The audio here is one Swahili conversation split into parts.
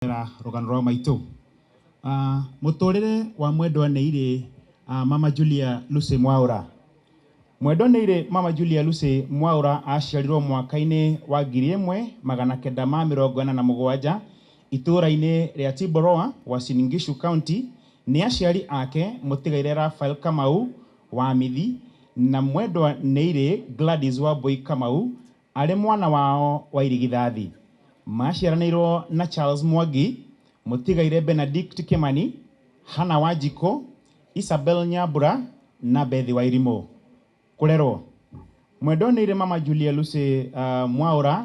Rũgano rwa maitũ mũtũrĩre wa mwendwa nĩire Mama Julia Lucy Mwaũra. Mwendwa nĩire Mama Julia Lucy Mwaũra aciarirwo mwaka-inĩ wa 1947 itũra-inĩ rĩa Tiboroa, Uasin Gishu County. Nĩ aciari ake mũtigaire Raphael Kamau wa Mithi na mwendwa nĩire Gladys Wambui Kamau arĩ mwana wao wa irigithathi. Maciaranĩirwo na Charles Mwangi, mũtigaire Benedict Kimani, Hana Wanjiko, Isabel Nyambura na Bethi Wairimu. Kũrerwo mwendwa nĩire Mama Julia Lucy Mwaũra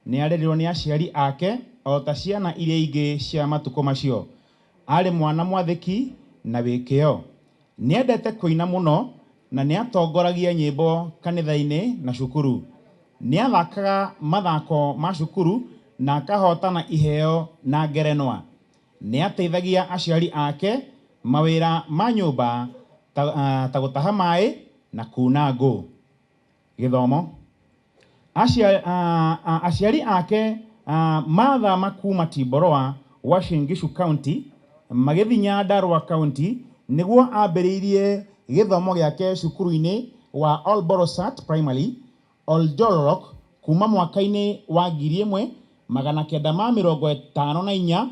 nĩ arerirwo nĩ aciari ake o ta ciana iria ingĩ cia matukũ macio. Arĩ mwana mwathĩki na wĩkĩo. Nĩendete kũina mũno na nĩ atongoragia nyĩmbo kanitha-inĩ na cukuru. Nĩ athakaga mathako ma cukuru na akahotana iheo na ngerenwa. Nĩ ateithagia aciari ake mawĩra ma nyũmba ta gũtaha maĩ na kuna ngũ. Gĩthomo. Aciari ake mathama kuma Tiboroa, Uasin Gishu County magĩthiĩ Nyandarua County nĩguo ambĩrĩirie gĩthomo gĩake cukuru-inĩ wa Olborosat Primary, Oljolorok kuma mwaka-inĩ wa 1954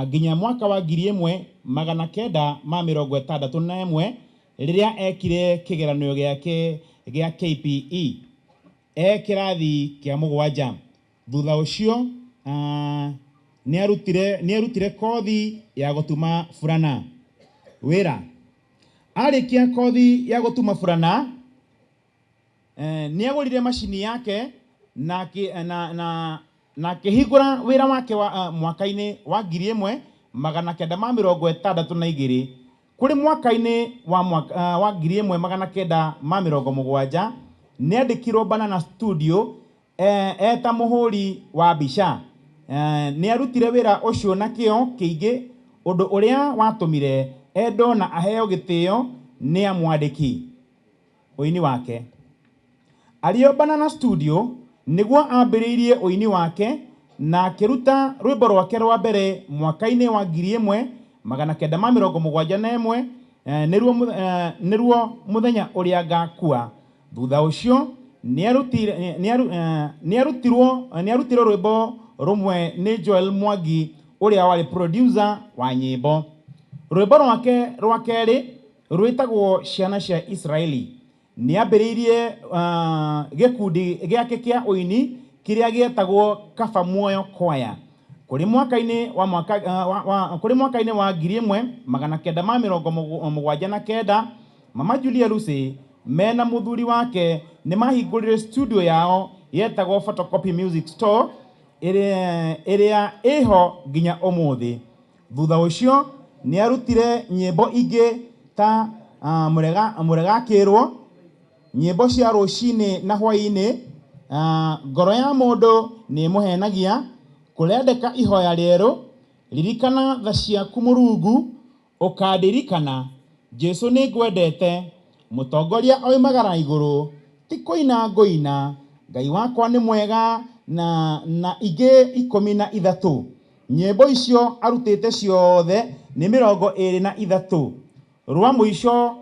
nginya mwaka wa 1961 rĩrĩa ekire kĩgeranio gĩake gĩa KPE kĩrathi kĩa 7. Thutha ũcio nĩarutire kothi ya gũtuma burana wĩra. Arĩkia kothi ya gũtuma burana nĩagũrire macini yake na akĩhingũra wĩra wake wa mwaka-inĩ wa 1962. Kũrĩ mwaka-inĩ wa 1970 nĩandĩkirwo Banana Studio eta mũhũri wa mbica. Nĩarutire wĩra ũcio na kĩo kĩingĩ, ũndũ ũrĩa watũmire endwo na aheo gĩtĩo nĩ amwandĩki. Ũini wake. Arĩ Banana Studio nĩguo ambĩrĩirie ũini wake na akĩruta rwĩmbo rwake rwa mbere mwaka-inĩ wa 1971 nĩruo Mũthenya Ũrĩa Ngakua. Thutha ũcio nĩarutirwo rwĩmbo rũmwe nĩ Joel Mwangi ũrĩa warĩ producer wa nyĩmbo. Rwĩmbo rwake rwa kerĩ rwĩtagwo Ciana cia Israeli. Nĩambĩrĩirie gĩkundi gĩake kĩa ũini kĩrĩa gĩetagwo Kaba Muoyo Choir. Kũrĩ mwaka-inĩ wa 1979 Mama Julia Lucy mena mũthuri wake nĩmahingũrire studio yao yetagwo Photocopy Music Store ĩrĩa ĩho nginya ũmũthĩ. Thutha ũcio nĩarutire nyĩmbo ingĩ ta Mũrega Kĩrwo, nyĩmbo cia rũcinĩ na hwaĩ-inĩ, Ngoro ya Mũndũ nĩ Mũhenagia, Kũrendeka Ihoya Rĩerũ, Ririkana Tha Ciaku Mũrungu, Ũkandirikana, Jesu Nĩ Ngwendete, Mũtongoria Oimagara Igũrũ, Ti Kũina Ngũina, Ngai Wakwa Nĩ Mwega na ingĩ 13. Nyĩmbo icio arutĩte ciothe nĩ 23. Rwa mũico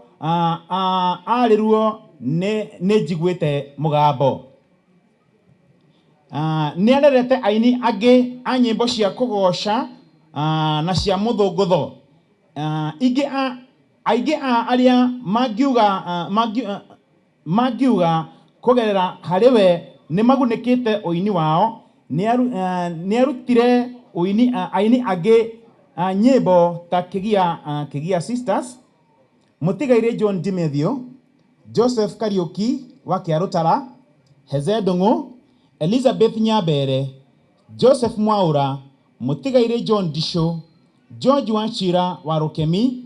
arĩruo nĩ Njiguĩte Mũgambo. Nĩarerete aini angĩ a nyĩmbo cia kũgoca na cia mũthũngũtho. Aingĩ arĩa mangiuga kũgerera harĩ we nĩ magunĩkĩte ũini wao. Nĩarutire aini angĩ nyĩmbo ta Kĩgia Sisters, mũtigaire John Dimethio, Joseph Kariuki wa Kĩarũtara, Heze Ndung'u, Elizabeth Nyambere, Joseph Mwaũra, mũtigaire John Ndisho, George Wachira wa Rũkemi,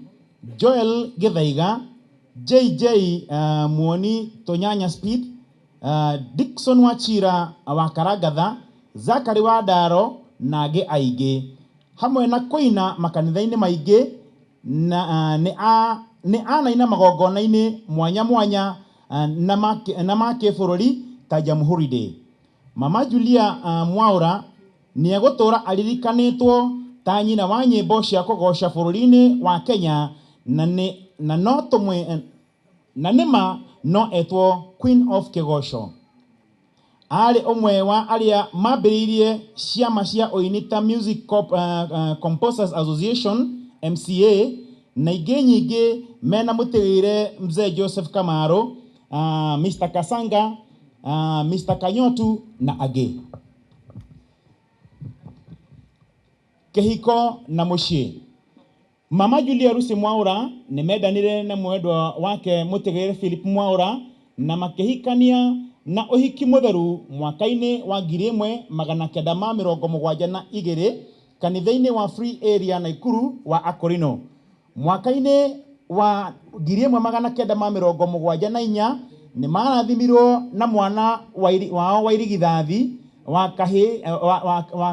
Joel Gĩthaiga, JJ Muoni Tonyanya Speed, Dickson Wachira wa Karangatha, Zakari wa Ndaro na angĩ aingĩ. Hamwe na kũina makanitha-inĩ maingĩ nĩ anaina magongona-inĩ mwanya mwanya na ma kĩbũrũri ta Jamhuri Day. Mama Julia Mwaũra nĩegũtũra aririkanĩtwo ta nyina wa nyĩmbo cia kũgoca bũrũri-inĩ wa Kenya na nĩma no etwo Queen of Kĩgoco. Arĩ ũmwe wa arĩa mambĩrĩirie ciama cia ũini ta Music Composers Association MCA na ingĩ nyingĩ mena mũtĩgĩire Mzee Joseph Kamaru, Mr. Kasanga, Mr. Kanyotu na angĩ. Kĩhiko na mũciĩ. Mama Julia Lucy Mwaura nĩmendanire na mwendwa wake mũtĩgĩire Philip Mwaura na makĩhikania na ũhiki mũtheru mwaka-inĩ wa 1972 kanitha-inĩ wa Free Area Naikuru wa Akorino. Mwaka-inĩ wa 1974 nĩ marathimirwo na mwana wao wa irigithathi wa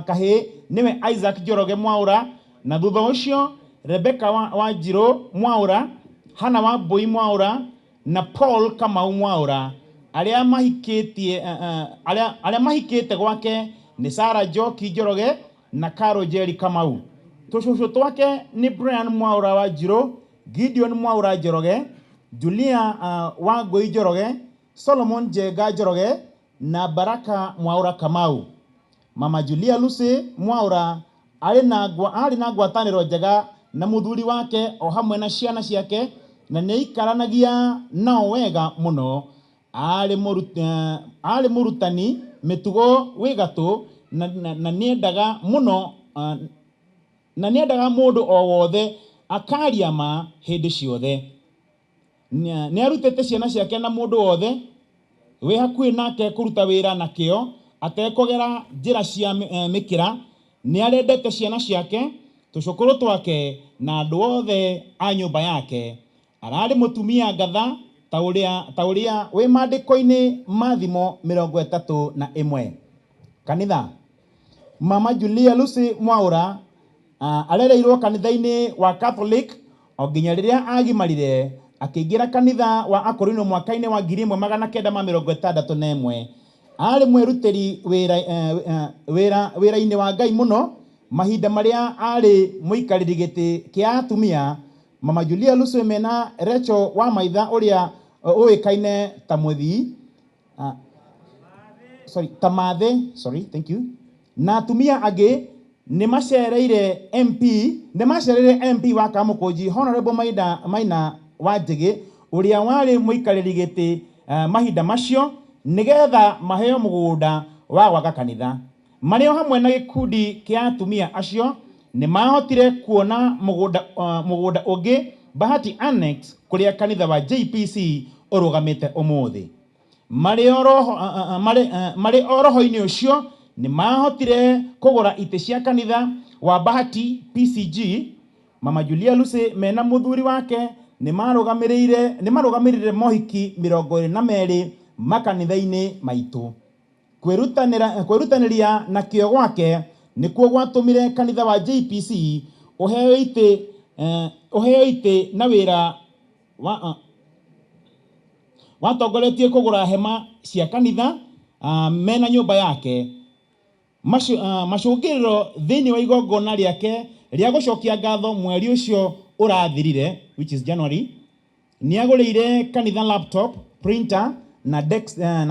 kahĩ niwe Isaac Njoroge Mwaura, na thutha ũcio Rebecca Wanjiru Mwaura, Hannah Wambui Mwaura na Paul Kamau Mwaura. Arĩa mahikĩte gwake nĩ Sarah Njoki Njoroge na Carol Jerry Kamau. Tũcũcũ twake nĩ Brian Mwaura Wanjiru, Gideon Mwaura Njoroge, Julia Wangui Njoroge, Solomon Njenga Njoroge na Baraka Mwaura Kamau. Mama Julia Lucy Mwaura arĩ na ngwatanĩro njega na mũthuri wake o hamwe na ciana ciake na nĩaikaranagia nao wega mũno. Arĩ mũrutani mĩtugo wĩ gatũ na nĩendaga mũno na nĩendaga mũndũ o wothe akaria ma hĩndĩ ciothe. Nĩarutĩte ciana ciake na mũndũ wothe wĩ hakuhĩ nake kũruta wĩra na kĩo atekũgera njĩra cia mĩkĩra. Nĩarendete ciana ciake, tũcũkũrũ twake na andũ othe a nyũmba yake. Ararĩ mũtumia ngatha ta ũrĩa wĩ maandĩko-inĩ ma thimo 31. Kanitha. Mama Julia Lucy Mwaura arereirwo kanitha-inĩ wa Catholic o nginya rĩrĩa agimarire akĩingĩra kanitha wa Akorino mwaka-inĩ wa 1961. Arĩ mwĩrutĩri wĩra-inĩ wa Ngai mũno mahinda marĩa arĩ mũikarĩri gĩtĩ kĩa atumia. Mama Julia Lucy mena Rachel wa Maitha ũrĩa ũĩkaine ta Tamathe, na atumia angĩ nĩmacereire MP wa Kamũkũnji Honorable Maina Wanjigi ũrĩa warĩ mũikarĩri gĩtĩ mahinda macio nĩgetha maheo mũgũnda wa gwaka kanitha. Marĩ o hamwe na gĩkundi kĩa atumia acio nĩmahotire kuona mũgũnda ũngĩ Bahati Annex kũrĩa kanitha wa JPC ũrũgamĩte ũmũthĩ. Marĩ o roho-inĩ ũcio nĩmahotire kũgũra itĩ cia kanitha wa Bahati PCG. Mama Julia Lucy mena mũthuri wake nĩmarũgamĩrĩire mohiki 22 makanitha-inĩ maitũ. Kwĩrutanĩria na kĩo gwake nĩkuo gwatũmire kanitha wa JPC ũheo itĩ na wĩra watongoretie kũgũra hema cia kanitha mena nyũmba yake. Macũngĩrĩro thĩinĩ wa igongona rĩake rĩa gũcokia ngatho mweri ũcio ũrathirire, which is January, nĩagũrĩire kanitha laptop, printer na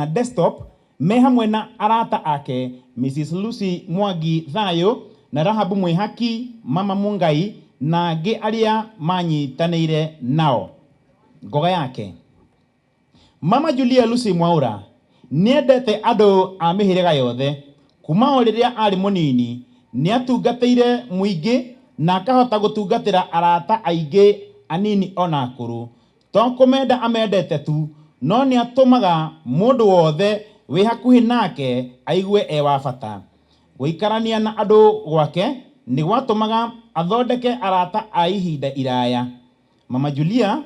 desktop me hamwe na arata ake Mrs. Lucy Mwangi Thayo na Rahabu Mwĩhaki, Mama Mungai na angĩ arĩa manyitanĩire nao. Ngoga yake. Mama Julia Lucy Mwaura nĩendete andũ a mĩhĩrĩga yothe. Kuma o rĩrĩa arĩ mũnini nĩatungatĩire mũingĩ na akahota gũtungatĩra arata aingĩ anini ona akũrũ. To kũmenda amendete tu, no nĩatũmaga mũndũ wothe wĩ hakuhĩ nake aigue e wa bata. Gũikarania na andũ gwake nĩ gwatũmaga athondeke arata a ihinda iraya. Mama Julia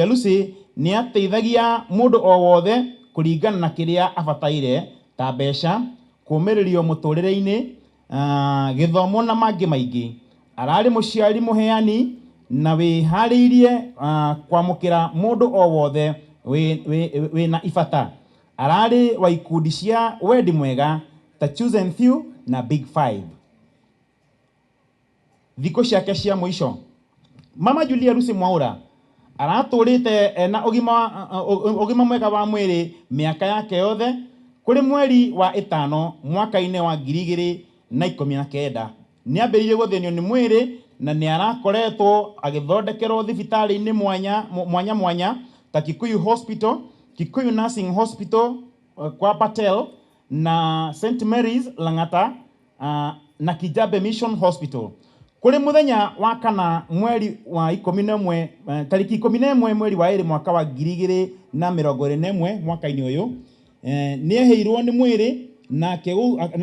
Lucy nĩateithagia mũndũ o wothe kũringana na kĩrĩa abataire ta mbeca, kũmĩrĩrio mũtũrĩre-inĩ, gĩthomo na mangĩ maingĩ. Ararĩ mũciari mũheani na wĩharĩirie kwamũkĩra mũndũ o wothe wĩna ibata. Ararĩ wa ikundi cia wendi mwega ta Chosen Few na Big Five. thikũ ciake cia mũico. Mama Julia Lucy Mwaura aratũrĩte na ũgima mwega wa mwĩrĩ mĩaka yake yothe. Kũrĩ mweri wa 5 mwaka-inĩ wa 2019 nĩambĩrĩirie gũthĩnio nĩ mwĩrĩ na nĩarakoretwo agĩthondekerwo thibitarĩ-inĩ mwanya ta Kikuyu Hospital, Kikuyu Nursing Hospital kwa Patel na St Mary's Lang'ata na Kijabe Mission Hospital. Kũrĩ mũthenya wa 4 mweri wa 11 tariki 11 mweri wa 2 mwaka wa 2021 mwaka-inĩ ũyũ nĩeheirwo nĩ mwĩrĩ na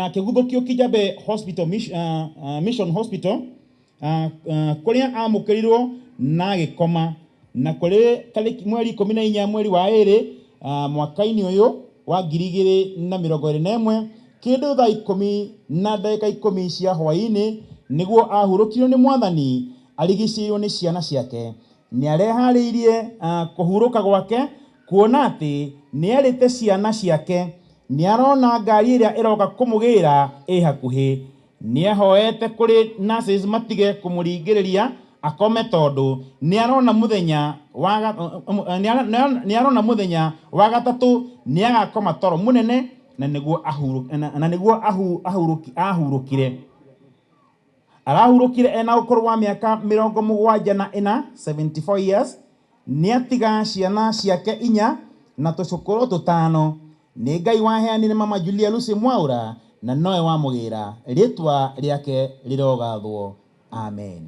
akĩguthũkio Kijabe Hospital Mission Hospital kũrĩa amũkĩrirwo na gĩkoma. Na kũrĩ tariki mweri 14 mweri wa 2 mwaka-inĩ ũyũ wa 2021 kĩndũ thaa 10 na ndagĩka 10 cia hwaĩ-inĩ nĩguo ahurũkirwo nĩ Mwathani arigicĩirwo nĩ ciana ciake. Nĩareharĩirie kũhurũka gwake kuona atĩ nĩerĩte ciana ciake nĩarona ngari ĩrĩa ĩroka kũmũgĩra ĩ hakuhĩ. Nĩahoete kũrĩ nurses matige kũmũringĩrĩria akome tondũ nĩarona mũthenya wa gatatũ nĩagakoma toro mũnene na nĩguo ahurũkire. Arahurũkire ena ũkũrũ wa mĩaka 74 74 years. Nĩatiga ciana ciake 4 na tũcũkũrũ 5. Nĩ Ngai waheanire Mama Julia Lucy Mwaura na nowe wamũgĩra. Rĩtwa rĩake rĩrogathwo. Amen.